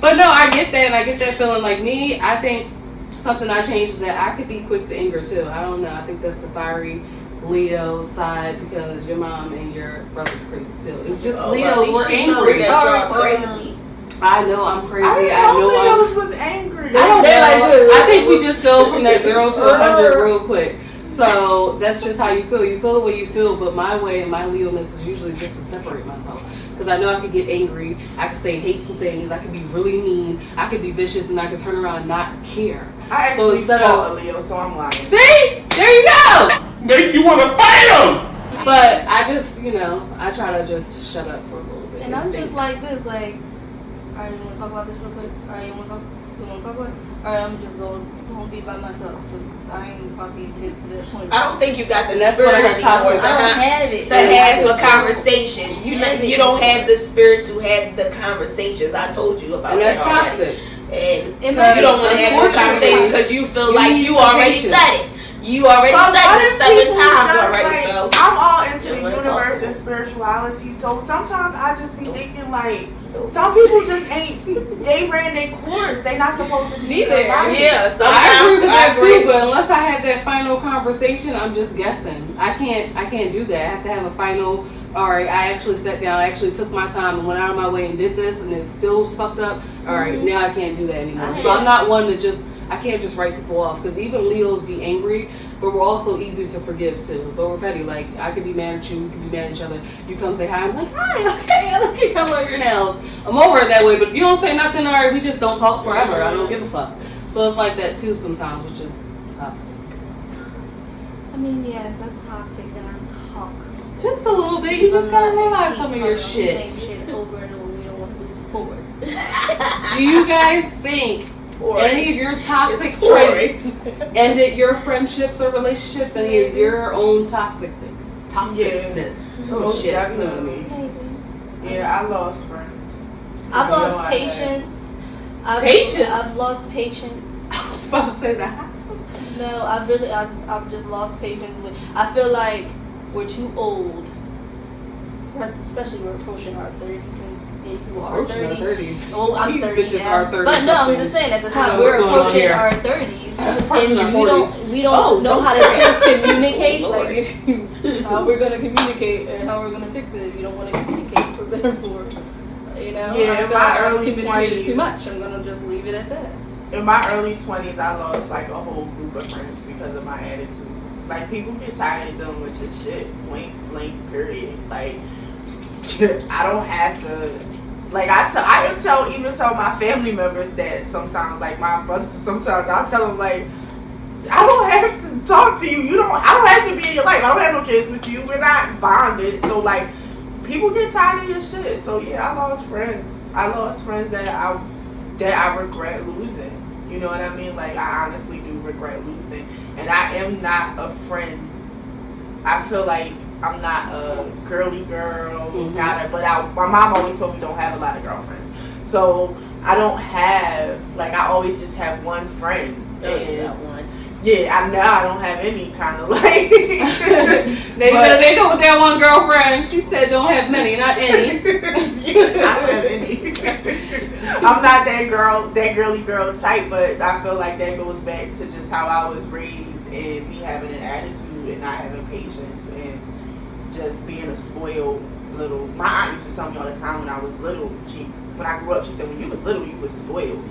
But no, I get that, and I get that feeling. Like me, I think something I changed is that I could be quick to anger too. I don't know. I think that's the fiery Leo side, because your mom and your brother's crazy too. It's just Leos were angry. Crazy. I know I'm crazy. I know Leos was angry. I don't know. I think we just go from that 0 to 100 real quick. So that's just how you feel. You feel the way you feel, but my way and my Leo-ness is usually just to separate myself. Because I know I could get angry, I could say hateful things, I could be really mean, I could be vicious, and I could turn around and not care. I actually fought a Leo, so I'm lying. See? There you go! Make you want to fight him! But I just, I try to just shut up for a little bit. And I'm just like this, like, alright, you want to talk about this real quick? Alright, you want to talk about it? Alright, I'm just going to be by myself, because I ain't about to get to that point. I don't think you got the That's spirit what I anymore to have a conversation. You don't have the spirit to have the conversations. I told you about that already. Toxic. And you don't want to have the conversation because you feel like you already said it. You already said it 7 times already. So I'm all into the universe and spirituality. So sometimes I just be thinking like, some people just ain't. They ran their course. They not supposed to be there. Yeah, I agree with that too. But unless I had that final conversation, I'm just guessing. I can't do that. I have to have a final. All right, I actually sat down. I actually took my time and went out of my way and did this, and it still fucked up. All right, now I can't do that anymore. So I'm not one to just. I can't just write people off, because even Leos be angry, but we're also easy to forgive too. But we're petty. Like, I could be mad at you, we could be mad at each other. You come say hi, I'm like, hi, okay, look at color your nails. I'm over it that way. But if you don't say nothing, all right, we just don't talk forever. I don't give a fuck. So it's like that too sometimes, which is toxic. I mean, yeah, if that's toxic, then I'm toxic. Just a little bit. You just gotta realize some of your shit. Same shit over and over. We don't want to move forward. Do you guys think any of your toxic traits ended your friendships or relationships? Any of your own toxic things? Toxicness. Yeah. Oh, shit. Definitely. Yeah, I lost friends. I've lost patience. I've lost patience. I was supposed to say that. No, I've just lost patience with. I feel like we're too old especially we're approaching our 30s and if you are Approaching our 30. 30s. Oh, I'm These 30 bitches now. are 30 But no, I'm something. just saying at the I time know we're what's going on approaching here. our 30s Approaching and our we 40s. don't know how to still communicate. Oh, Lord. Like if how we're gonna communicate and how we're gonna fix it if you don't want to communicate. So therefore, you know, Yeah, I in feel my like I've early communicated 20s. too much. I'm gonna just leave it at that. In my early 20s, I lost like a whole group of friends because of my attitude. Like, people get tired of dealing with your shit. Point blank, period. Like, I don't have to. Like, I tell my family members that sometimes. Like, my brother, sometimes I'll tell them, like, I don't have to talk to you. I don't have to be in your life. I don't have no kids with you. We're not bonded. So, like, people get tired of your shit. So, yeah, I lost friends. I lost friends that I regret losing. You know what I mean? Like, I honestly do regret losing. And I am not a friend. I feel like I'm not a girly girl. Mm-hmm. My mom always told me don't have a lot of girlfriends. So I don't have, like, I always just have one friend. Now I don't have any kind of, like. They go with that one girlfriend. She said don't have many, not any. I don't have any. I'm not that girly girl type, but I feel like that goes back to just how I was raised and me having an attitude and not having patience and just being a spoiled little. My aunt used to tell me all the time when I was little. When I grew up, she said when you was little, you was spoiled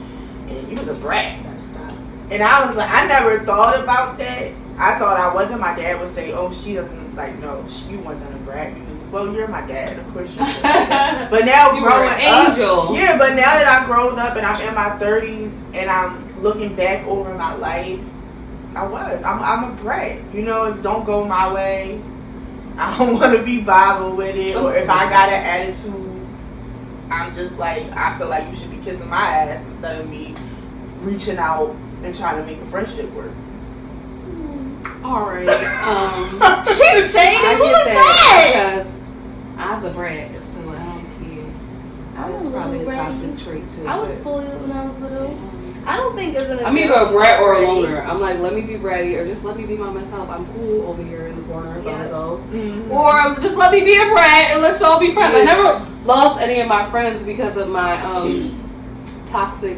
and you was a brat. Gotta stop. And I was like, I never thought about that. I thought I wasn't. My dad would say, "Oh, she doesn't like." No, you wasn't a brat. You was, well, you're my dad, of course you was. But now You growing were an angel. up, yeah. But now that I've grown up and I'm in my 30s and I'm looking back over my life, I'm a brat. You know, if don't go my way, I don't want to be bothered with it. Or if I got an attitude, I'm just like, I feel like you should be kissing my ass instead of me reaching out and trying to make a friendship work. All right. She's shady. I Who was get that? because I was a brat, so I don't care. I That's was probably a little toxic bratty. trait too. I was but- spoiled when I was little. I don't think as an I'm either a adult, brat or a bratty. loner. I'm like, let me be bratty, or just let me be by myself. I'm cool over here in the corner by Yeah. myself. Mm-hmm. Or just let me be a brat and let's all be friends. I never lost any of my friends because of my toxic,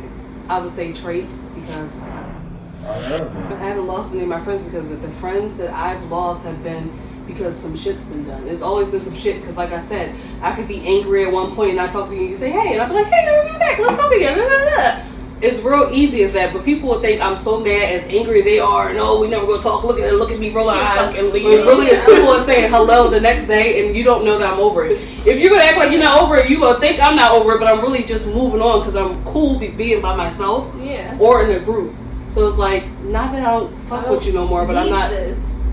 I would say, traits. Because I haven't lost any of my friends because the friends that I've lost have been because some shit's been done. There's always been some shit. Because like I said, I could be angry at one point and I talk to you and you say, hey, and I'll be like, hey, I'll be back. Let's talk again. Blah, blah, blah. It's real easy as that, but people will think I'm so mad as angry they are, and oh, we never gonna talk. Look at me, roll our eyes. But it's really as simple as saying hello the next day, and you don't know that I'm over it. If you're gonna act like you're not over it, you gonna think I'm not over it, but I'm really just moving on because I'm cool being by myself or in a group. So it's like, not that I don't fuck with you no more, but I'm not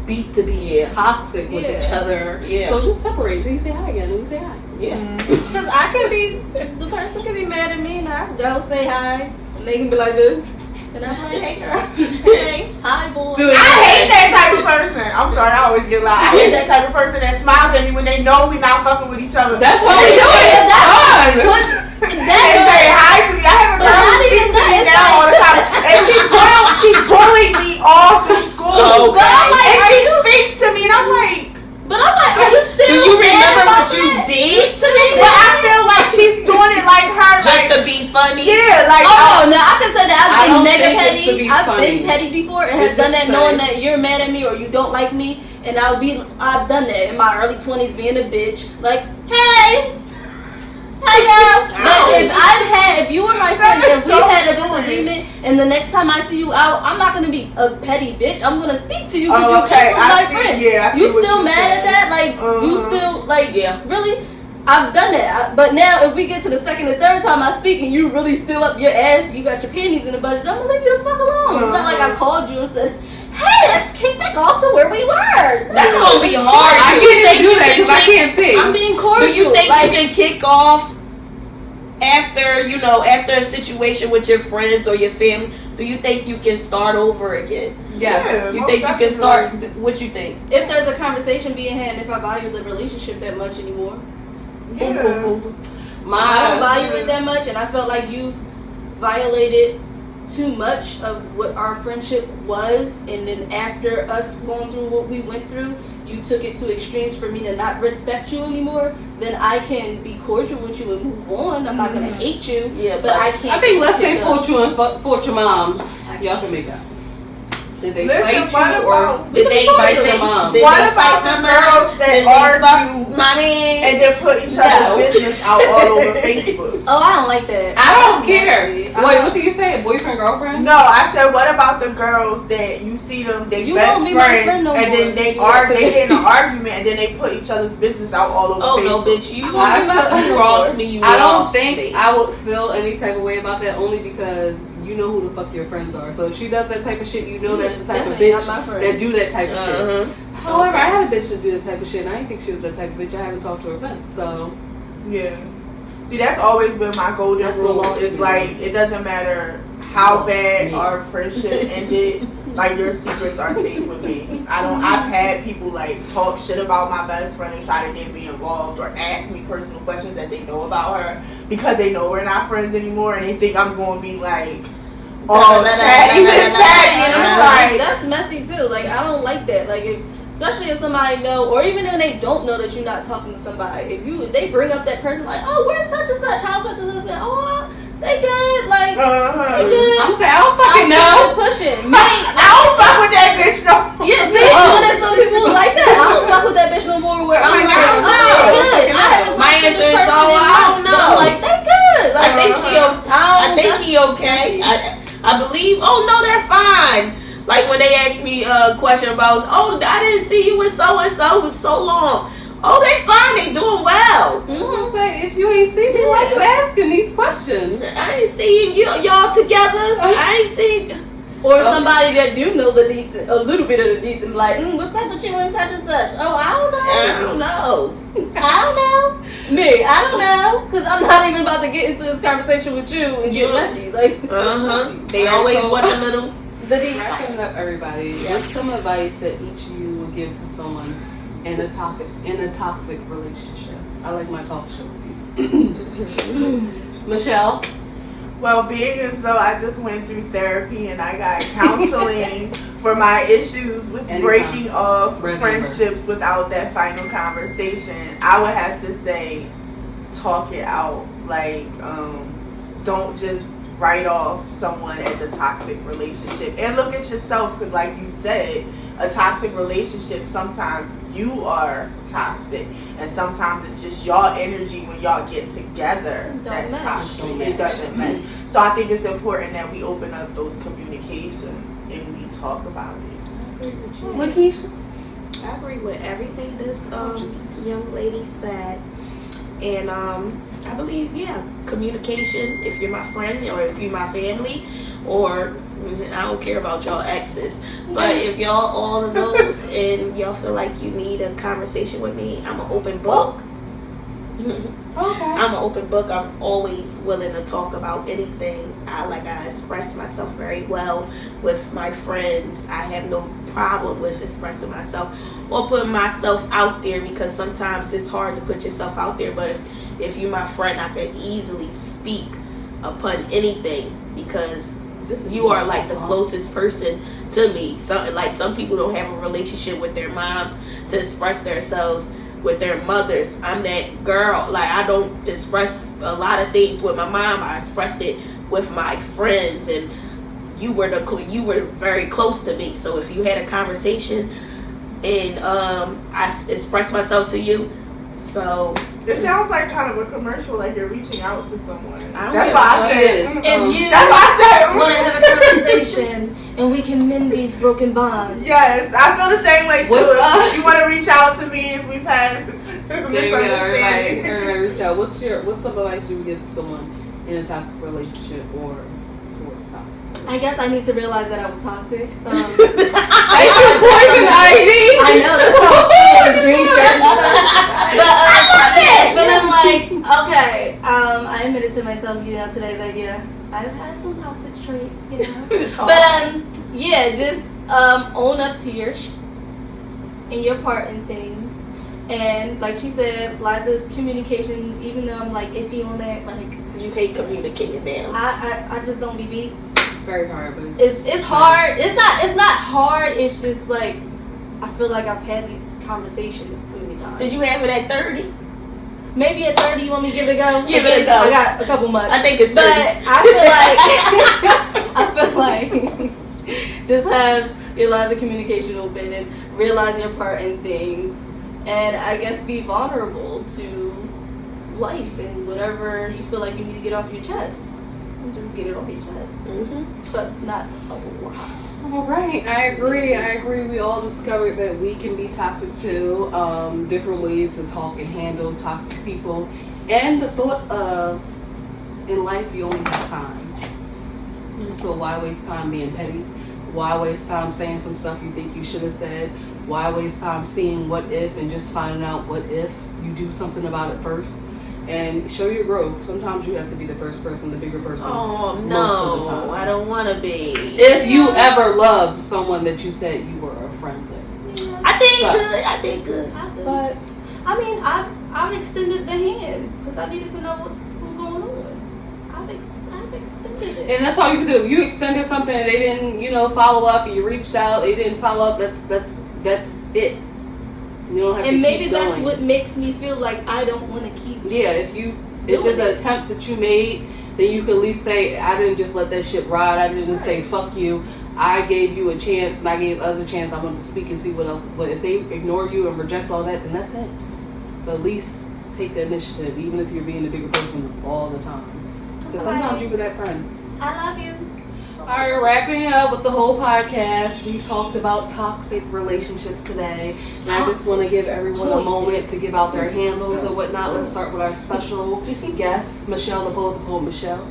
beat to be toxic with each other. Yeah. So just separate until you say hi again, and you say hi. Yeah. Because I can be, the person can be mad at me and I go say hi. And they can be like this. And I'm like, hey girl. Hey, hi boy. I hate that type of person. I'm sorry, I always get loud. I hate that type of person that smiles at me when they know we not fucking with each other. That's why we do it. It's fun. They say hi to me. I have a girl who speaks to me now all the time. And she bullied me all through school. But I'm like, and she speaks to me and I'm like, are you still Do you mad remember about what you that? did to me? but I feel like she's doing it like her. Just to be funny? Yeah, like, Oh no, I can say that I I've don't been mega think it's to petty. be I've funny. been petty before and It's have done just that knowing saying. that you're mad at me or you don't like me. And I've done that in my early 20s being a bitch. Like, hey girl. But if you were my friend and we had a disagreement and the next time I see you out, I'm not gonna be a petty bitch. I'm gonna speak to you because you just was my friend. Yeah, I see You what still you're mad saying. at that? Like you still like Yeah. really? I've done that, but now if we get to the second or third time I speak and you really still up your ass, you got your panties in the budget, I'm gonna leave you the fuck alone. It's not like I called you and said, hey, let's kick back off to where we were. That's gonna be hard. I Do you can't think do you that can because I kick- can't see. I'm being cordial. Do you think like, you can kick off after a situation with your friends or your family? Do you think you can start over again? Yeah. You think you can start? What you think? if there's a conversation being had, and if I value the relationship that much anymore, Boom, boom, boom. I don't value it that much, and I felt like you violated too much of what our friendship was, and then after us going through what we went through, you took it to extremes for me to not respect you anymore, then I can be cordial with you and move on. I'm not gonna hate you, but I can't. I think let's say fought you and fought your mom. Y'all can make up. Did they fight you or did they fight your mom? What about the girls that argue mommy and then put each other's business out all over Facebook? Oh, I don't like that. I don't care. Wait, what do you say? Boyfriend, girlfriend? No, I said, what about the girls that you see them, they You best won't be my friends, friend no and more. then they get in an argument, and then they put each other's business out all over Facebook? no, bitch, you I cross me. I don't think I would feel any type of way about that, only because you know who the fuck your friends are. So if she does that type of shit, you know that's the type of bitch that do that type of shit. However, I had a bitch that do that type of shit, and I didn't think she was that type of bitch. I haven't talked to her since. So yeah. See, that's always been my golden rule. It's like, it doesn't matter how bad our friendship ended, like, your secrets are safe with me. I've had people like talk shit about my best friend and try to get me involved or ask me personal questions that they know about her because they know we're not friends anymore, and they think I'm going to be like, chatty this back, and it's like, that's messy too. Like, I don't like that. Like, especially if somebody know, or even if they don't know that you're not talking to somebody. If they bring up that person, like, oh, where's such and such, how such and such, oh, they good, like, they good. I'm saying, I don't fucking know. Pushing. I don't fuck with that bitch no more. Yeah, see, there's some people like that. I don't fuck with that bitch no more. Where I'm like, oh, they good. I haven't My talked to answer this is, person in I don't months, but I'm know. like, they good. Like, I think he okay. I believe. Oh no, they're fine. Like when they asked me a question about, oh, I didn't see you with so and so for so long. Oh, they fine. They doing well. I'm say, if you ain't seen me, why you asking these questions? I ain't seeing y'all together. I ain't seen. Or somebody that do know the deeds, a little bit of the deeds, and be like, what's up with you and such and such? Oh, I don't know. I don't know. Me, I don't know. Because I'm not even about to get into this conversation with you and get messy. Like, They always want a little. Wrapping up, everybody. What's some advice that each of you would give to someone in a toxic relationship? I like my talk show piece. Michelle? Well, being as though I just went through therapy and I got counseling for my issues with breaking off friendships without that final conversation, I would have to say, talk it out. Like, don't just write off someone as a toxic relationship, and look at yourself, because like you said, a toxic relationship, sometimes you are toxic, and sometimes it's just y'all energy when y'all get together that's toxic. It doesn't match. So I think it's important that we open up those communication and we talk about it. Lakeisha? I agree with everything this young lady said, and I believe, communication, if you're my friend or if you're my family, or I don't care about y'all exes, but if y'all all of those and y'all feel like you need a conversation with me, I'm an open book. Okay. I'm an open book. I'm always willing to talk about anything. I express myself very well with my friends. I have no problem with expressing myself or putting myself out there, because sometimes it's hard to put yourself out there, but if you're my friend, I can easily speak upon anything, because you are like the closest person to me. Some people don't have a relationship with their moms to express themselves with their mothers. I'm that girl. Like, I don't express a lot of things with my mom. I expressed it with my friends, and you were very close to me. So if you had a conversation and I expressed myself to you, so it sounds like kind of a commercial, like you're reaching out to someone. That's why I said. If you That's why I said. want to have a conversation and we can mend these broken bonds. Yes, I feel the same way too. If you want to reach out to me, if we've had There you go. Everybody reach out. What's some advice you would give to someone in a toxic relationship or towards toxic? I guess I need to realize that I was toxic. I took poison ivy. I know, that's what I was saying, this green shirt and stuff. But I'm like, okay, I admitted to myself, today that, I have some toxic traits, But, just own up to your and your part in things. And like she said, lots of communications, even though I'm like iffy on that, like, you hate communicating now. I just don't be beat. It's very hard, but it's hard. It's not hard. It's just like I feel like I've had these conversations too many times. Did you have it at 30? Maybe at 30, you want me to give it a go? Give it a go. I got a couple months. I think it's 30. But I feel like just have your lines of communication open and realize your part in things, and I guess be vulnerable to life and whatever you feel like you need to get off your chest. Just get it off your chest, but not a lot. All right, I agree. We all discovered that we can be toxic too. Different ways to talk and handle toxic people, and the thought of in life you only have time. So why waste time being petty? Why waste time saying some stuff you think you should have said? Why waste time seeing what if and just finding out what if you do something about it first? And show your growth. Sometimes you have to be the first person, the bigger person. Oh most of the no, times. I don't want to be. If you ever loved someone that you said you were a friend with, I did good. But I mean, I've extended the hand because I needed to know what was going on. I've extended it, and that's all you can do. You extended something and they didn't, follow up. And you reached out, they didn't follow up. That's it. You don't have to and maybe keep that's going. what makes me feel like I don't want to keep. Yeah, if it's an attempt that you made, then you can at least say, I didn't just let that shit ride. I didn't say fuck you. I gave you a chance and I gave us a chance. I wanted to speak and see what else. But if they ignore you and reject all that, then that's it. But at least take the initiative, even if you're being the bigger person all the time. Because sometimes you be that friend. I love you. All right, wrapping it up with the whole podcast. We talked about toxic relationships today. And I just want to give everyone a moment to give out their handles or whatnot. Let's start with our special guest, Michelle, the poet Michelle.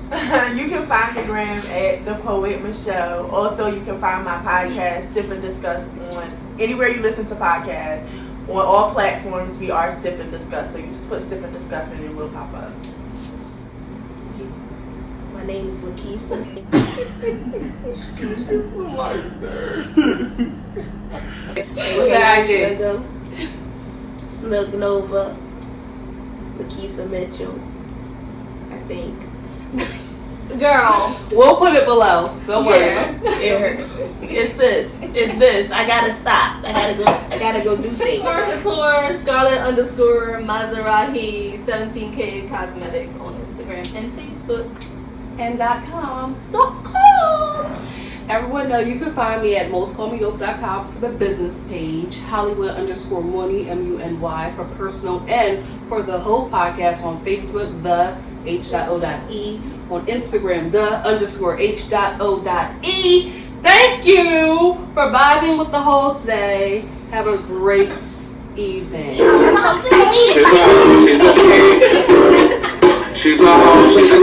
You can find the gram at the poet Michelle. Also, you can find my podcast, Sip and Discuss, on anywhere you listen to podcasts. On all platforms, we are Sip and Discuss. So you just put Sip and Discuss and it will pop up. My name is Lakeisha. It's a light there. What's that IG? Snug Nova. Lakeisha Mitchell. I think. Girl. We'll put it below. Don't worry. It's this. I gotta stop. I gotta go do things. Marketeur, Scarlett_Maserati 17K Cosmetics on Instagram and Facebook. And .com. Everyone know you can find me at mostcallmedope.com for the business page, Hollywood_Mooney, MUNY for personal, and for the whole podcast on Facebook, the H.O.E, on Instagram, the _H.O.E. Thank you for vibing with the host today. Have a great evening. She's a hoe, she's a